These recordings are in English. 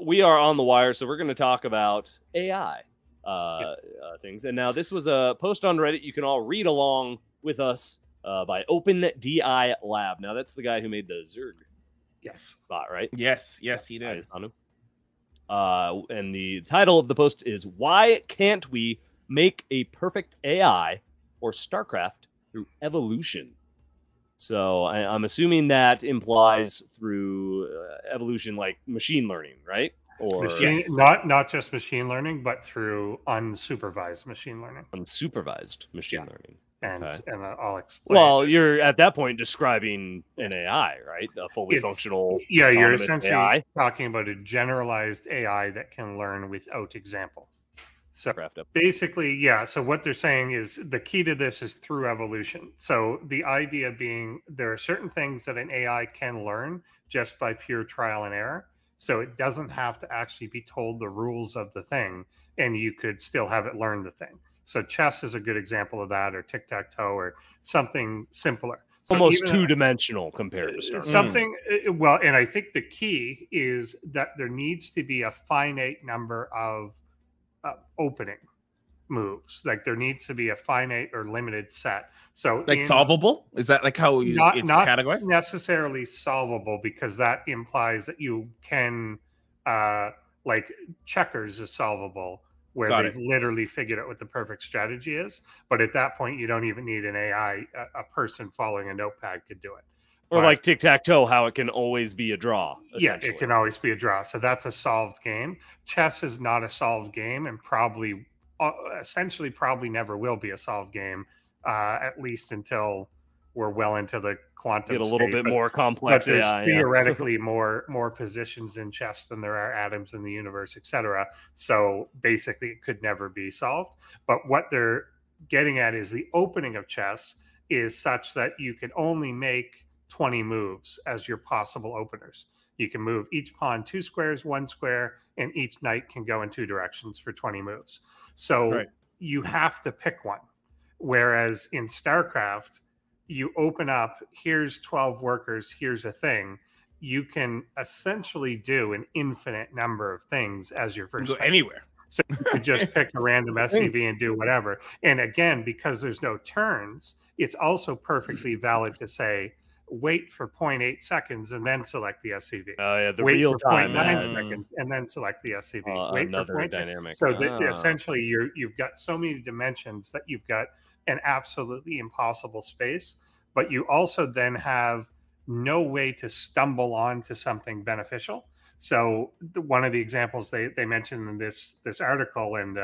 we are on the wire, so we're going to talk about AI things. And now this was a post on Reddit. You can all read along with us by OpenDI Lab. Now, that's the guy who made the Zerg bot, right? Yes, he did. And the title of the post is, Why Can't We Make a Perfect AI for StarCraft Through Evolution? So I'm assuming that implies through evolution, like machine learning, right? Or not just machine learning, but through unsupervised machine learning. Unsupervised machine learning. And I'll explain. Well, you're at that point describing an AI, right? A fully functional. Yeah, you're essentially talking about a generalized AI that can learn without example. So basically, yeah. So what they're saying is the key to this is through evolution. So the idea being there are certain things that an AI can learn just by pure trial and error. So it doesn't have to actually be told the rules of the thing, and you could still have it learn the thing. So chess is a good example of that, or tic-tac-toe, or something simpler. So almost two-dimensional compared to StarCraft. Something, well, and I think the key is that there needs to be a finite number of opening moves. Like there needs to be a finite or limited set. So like solvable? Is that like how it's categorized? Not necessarily solvable, because that implies that you can like checkers is solvable, where they've literally figured out what the perfect strategy is. But at that point, you don't even need an AI. A person following a notepad could do it. Or like tic-tac-toe, how it can always be a draw. Yeah, it can always be a draw. So that's a solved game. Chess is not a solved game, and probably, essentially, probably never will be a solved game, at least until we're well into the quantum. Get a little bit more complex. But there's theoretically more positions in chess than there are atoms in the universe, etc. So basically, it could never be solved. But what they're getting at is the opening of chess is such that you can only make 20 moves as your possible openers. You can move each pawn 2 squares, 1 square, and each knight can go in 2 directions for 20 moves. So you have to pick one. Whereas in StarCraft, you open up, here's 12 workers, here's a thing. You can essentially do an infinite number of things as your first. Go anywhere. So you could just pick a random SCV and do whatever. And again, because there's no turns, it's also perfectly valid to say, wait for 0.8 seconds and then select the SCV. Oh yeah, the wait real for time 0.9 seconds and then select the SCV. Wait another for dynamic. So essentially, you've got so many dimensions that you've got an absolutely impossible space, but you also then have no way to stumble onto something beneficial. So one of the examples they mentioned in this article, and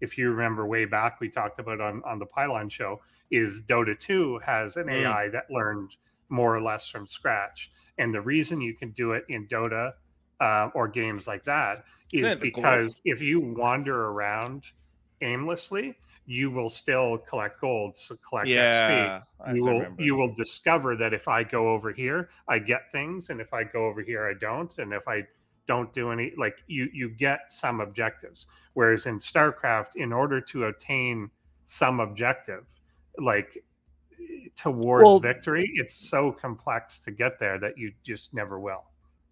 if you remember way back, we talked about on the Pylon show, is Dota 2 has an AI that learned more or less from scratch. And the reason you can do it in Dota or games like that is because if you wander around aimlessly, you will still collect gold, so collect XP. You will discover that if I go over here, I get things, and if I go over here, I don't. And if I don't do any, like you get some objectives. Whereas in StarCraft, in order to attain some objective, like towards victory, it's so complex to get there that you just never will.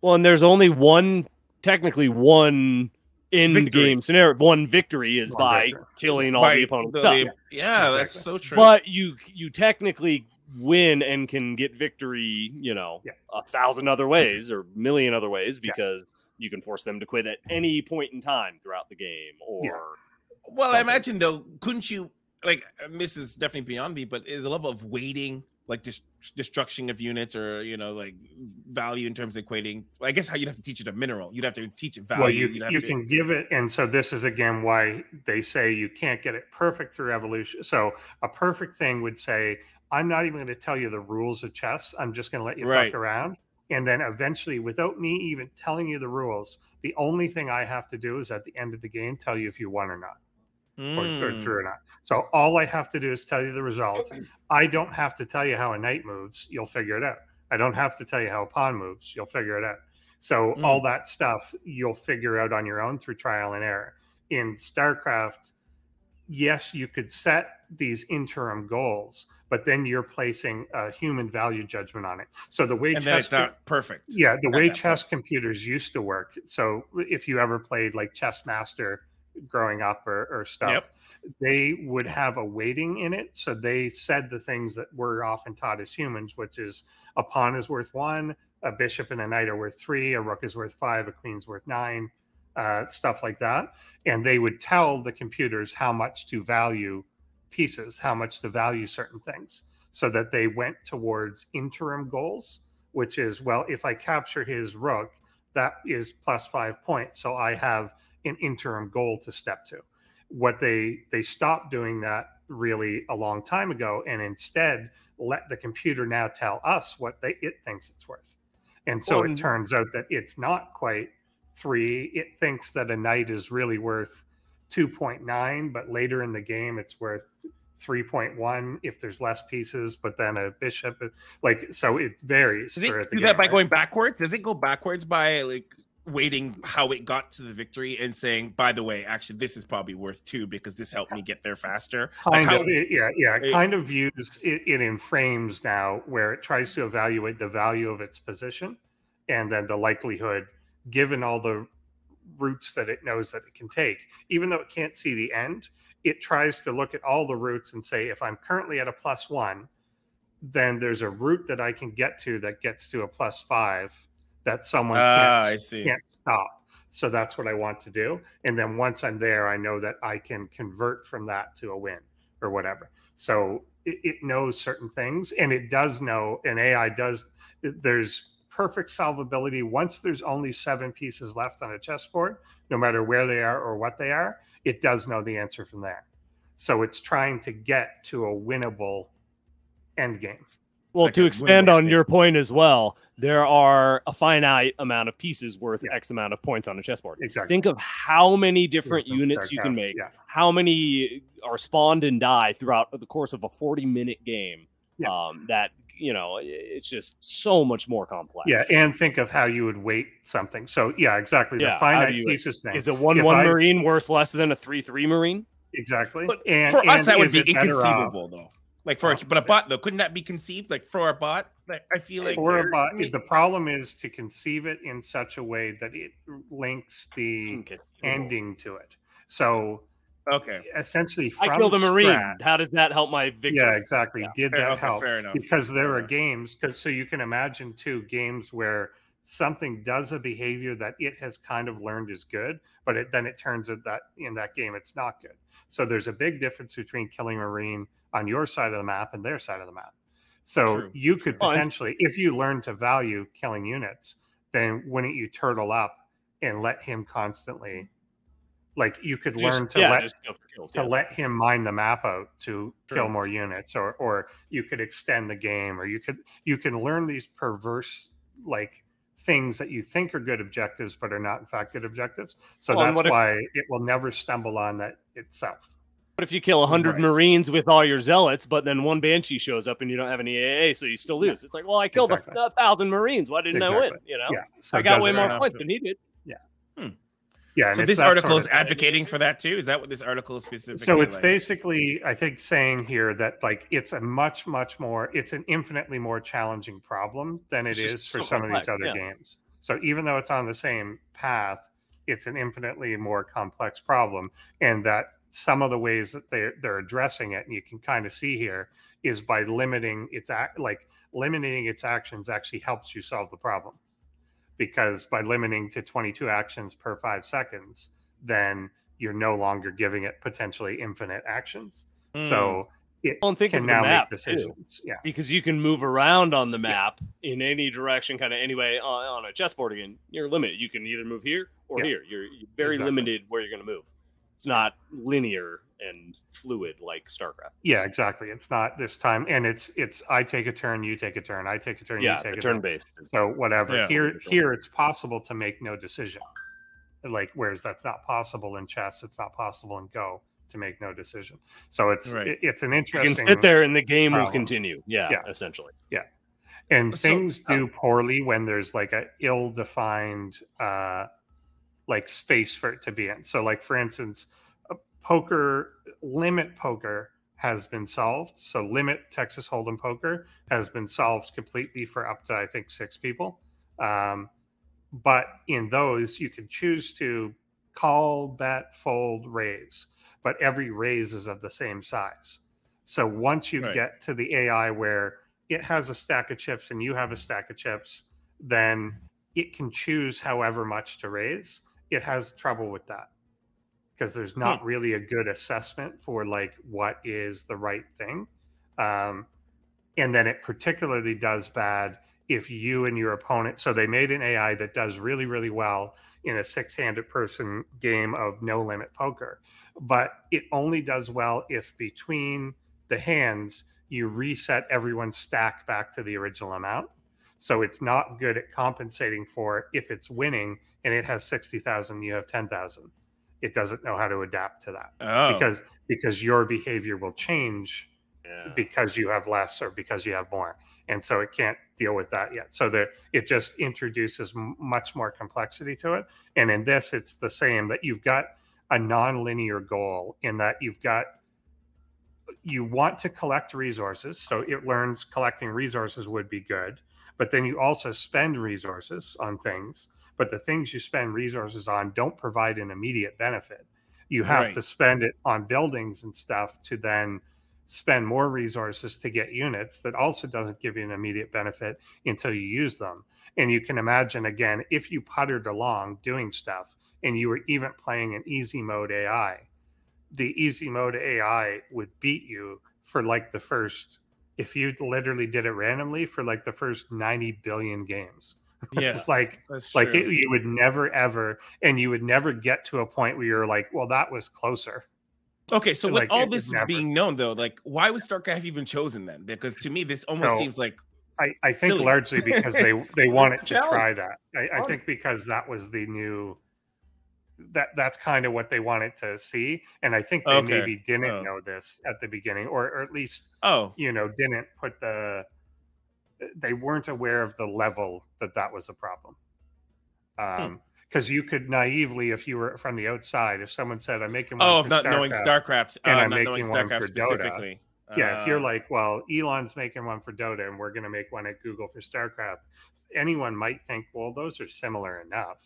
Well, and there's only technically one in-game scenario. One victory is by killing all the opponent's stuff. Yeah, that's so true. But you technically win and can get victory, 1,000 other ways or 1,000,000 other ways, because you can force them to quit at any point in time throughout the game. Well, I imagine though, couldn't you? Like, this is definitely beyond me, but the level of weighting, like destruction of units, or like value in terms of equating. I guess how you'd have to teach it a mineral. You'd have to teach it value. Well, you can give it, and so this is again why they say you can't get it perfect through evolution. So a perfect thing would say, I'm not even going to tell you the rules of chess. I'm just going to let you fuck around, and then eventually, without me even telling you the rules, the only thing I have to do is at the end of the game tell you if you won or not. Or true or not. So all I have to do is tell you the result. I don't have to tell you how a knight moves. You'll figure it out. I don't have to tell you how a pawn moves. You'll figure it out. So all that stuff you'll figure out on your own through trial and error. In StarCraft, yes, you could set these interim goals, but then you're placing a human value judgment on it. So the way And then it's not perfect. Yeah, the way chess point. computers used to work. So if you ever played like Chess Master growing up or stuff, Yep. they would have a weighting in it. So they said the things that we're often taught as humans, which is a pawn is worth 1, a bishop and a knight are worth 3, a rook is worth 5, a queen's worth 9, stuff like that. And they would tell the computers how much to value pieces, how much to value certain things, so that they went towards interim goals, which is, well, if I capture his rook, that is plus 5 points. So I have an interim goal to step to. What they stopped doing that really a long time ago, and instead let the computer now tell us what it thinks it's worth. And so it turns out that it's not quite 3. It thinks that a knight is really worth 2.9, but later in the game it's worth 3.1 if there's less pieces, but then a bishop, like, so it varies. Does it do that by going backwards? Does it go backwards by like weighting how it got to the victory and saying, by the way, actually this is probably worth 2 because this helped me get there faster? It kind of views it in frames now, where it tries to evaluate the value of its position and then the likelihood, given all the routes that it knows that it can take, even though it can't see the end. It tries to look at all the routes and say, if I'm currently at a +1, then there's a route that I can get to that gets to a +5 that someone can't stop. So that's what I want to do. And then once I'm there, I know that I can convert from that to a win or whatever. So it knows certain things, and it does know, and AI does, there's perfect solvability. Once there's only 7 pieces left on a chessboard, no matter where they are or what they are, it does know the answer from there. So it's trying to get to a winnable end game. Well, to expand on your point as well, there are a finite amount of pieces worth X amount of points on a chessboard. Exactly. Think of how many different units you can make, how many are spawned and die throughout the course of a 40-minute game. That, you know, it's just so much more complex. Yeah, and think of how you would weight something. So, yeah, exactly. The finite pieces thing. Is a 1-1 Marine worth less than a 3-3 Marine? Exactly. But for us, that would be inconceivable, though. Like but a bot though, couldn't that be conceived? Like for a bot, I feel like for a bot, the problem is to conceive it in such a way that it links the ending to it. So essentially, I killed a Marine. How does that help my victory? Yeah, exactly. Yeah. Did that help? Fair enough. Because there are games, so you can imagine too, games where something does a behavior that it has kind of learned is good, but then it turns out that in that game it's not good. So there's a big difference between killing a Marine on your side of the map and their side of the map. So you could potentially, if you learn to value killing units, then wouldn't you turtle up and let him constantly, like you could learn to let him mine the map out to kill more units, or you could extend the game, or you can learn these perverse like things that you think are good objectives but are not in fact good objectives. So that's why it will never stumble on that itself. What if you kill 100 Marines with all your zealots, but then one Banshee shows up and you don't have any AA, so you still lose? It's like, well, I killed 1,000 Marines. Why didn't I win? You know, so I got way more points than he did. So this article is advocating for that too. Is that what this article is specifically? So it's basically, I think, saying here that like it's a much more, it's an infinitely more challenging problem than it is for some of these other games. So even though it's on the same path, it's an infinitely more complex problem, and that some of the ways that they're addressing it, and you can kind of see here, is by limiting its limiting its actions actually helps you solve the problem, because by limiting to 22 actions per 5 seconds, then you're no longer giving it potentially infinite actions. So it can now make decisions. Yeah, because you can move around on the map in any direction, kind of anyway. On a chessboard again, you're limited. You can either move here or here. You're very limited where you're going to move. It's not linear and fluid like StarCraft. Yeah, exactly. It's not this time, and it's I take a turn, you take a turn, I take a turn, you take a turn. Turn-based. So whatever. Here it's possible to make no decision. Like whereas that's not possible in chess, it's not possible in Go to make no decision. So it's an interesting. You can sit there and the game will continue. Yeah, essentially. Yeah, and things do poorly when there's like a ill-defined like space for it to be in. So like for instance, limit poker has been solved. So limit Texas Hold'em poker has been solved completely for up to, I think, 6 people. But in those, you can choose to call, bet, fold, raise, but every raise is of the same size. So once you get to the AI where it has a stack of chips and you have a stack of chips, then it can choose however much to raise. It has trouble with that because there's not really a good assessment for like what is the right thing. And then it particularly does bad if you and your opponent, so they made an AI that does really, really well in a 6-handed person game of no limit poker, but it only does well if between the hands you reset everyone's stack back to the original amount. So it's not good at compensating for if it's winning and it has 60,000, you have 10,000. It doesn't know how to adapt to that because your behavior will change because you have less or because you have more. And so it can't deal with that yet. So it just introduces much more complexity to it. And in this, it's the same, that you've got a non-linear goal in that you want to collect resources. So it learns collecting resources would be good, but then you also spend resources on things, but the things you spend resources on don't provide an immediate benefit. You have to spend it on buildings and stuff to then spend more resources to get units that also doesn't give you an immediate benefit until you use them. And you can imagine, again, if you puttered along doing stuff and you were even playing an easy mode AI, the easy mode AI would beat you for like the first, if you literally did it randomly, for like the first 90 billion games. Yes, you would never ever, and you would never get to a point where you're like, well, that was closer. Okay, so with all this being known, though, like, why was StarCraft even chosen then? Because to me, this almost seems like I think silly. Largely because they wanted to try that. I think because that was the new that's kind of what they wanted to see, and I think they maybe didn't know this at the beginning, or at least didn't put they weren't aware of the level that was a problem. Because you could naively, if you were from the outside, if someone said, "I'm making one for not StarCraft, knowing StarCraft, and I'm not knowing making one StarCraft for specifically." Dota. If you're like, "Well, Elon's making one for Dota, and we're going to make one at Google for StarCraft," anyone might think, "Well, those are similar enough."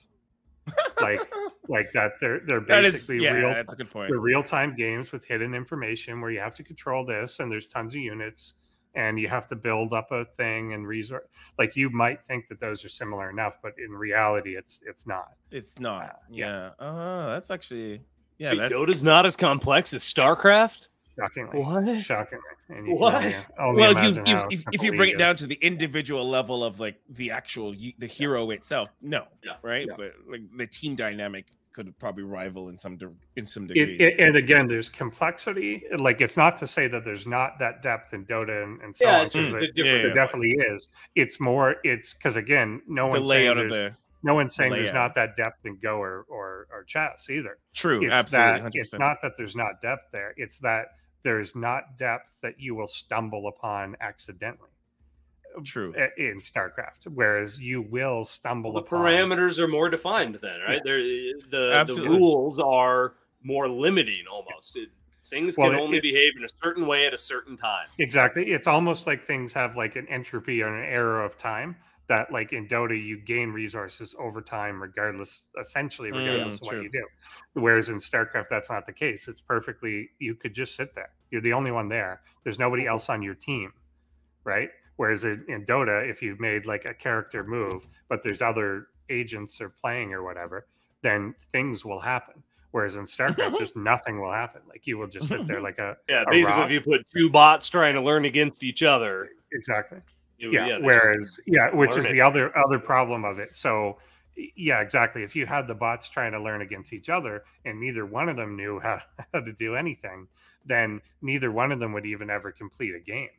like that, they're basically that's a good point. They're real-time games with hidden information where you have to control this, and there's tons of units. And you have to build up a thing and resource. Like, you might think that those are similar enough, but in reality, it's not. It's not. That's actually Dota's not as complex as StarCraft. Shockingly, what? Shockingly. And if you bring it down to the individual level of like the actual the hero itself, right? But like the team dynamic could probably rival in some degrees. And again, there's complexity. Like, it's not to say that there's not that depth in Dota and so on. There definitely is. It's because again, no one's saying there's not that depth in Go or chess either. True, absolutely. 100%. It's not that there's not depth there. It's that there's not depth that you will stumble upon accidentally. True. In StarCraft, whereas you will stumble upon. The parameters are more defined then, right? The rules are more limiting almost. Things can only behave in a certain way at a certain time. Exactly. It's almost like things have like an entropy or an error of time that, like in Dota, you gain resources over time essentially regardless of what you do. Whereas in StarCraft, that's not the case. It's perfectly, you could just sit there. You're the only one there. There's nobody else on your team, right? Whereas in Dota, if you've made like a character move, but there's other agents or playing or whatever, then things will happen. Whereas in StarCraft, just nothing will happen. Like, you will just sit there like a basically rock. If you put 2 bots trying to learn against each other. Exactly. Which is the other problem of it. So exactly. If you had the bots trying to learn against each other and neither one of them knew how to do anything, then neither one of them would even ever complete a game.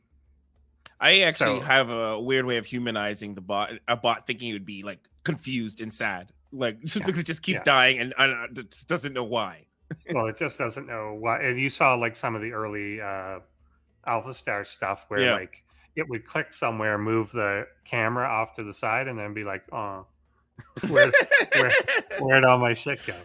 I actually have a weird way of humanizing the bot. A bot thinking it would be like confused and sad, like because it just keeps dying and just doesn't know why. Well, it just doesn't know why. And you saw like some of the early Alpha Star stuff where like it would click somewhere, move the camera off to the side, and then be like, "Oh, where'd all my shit go?"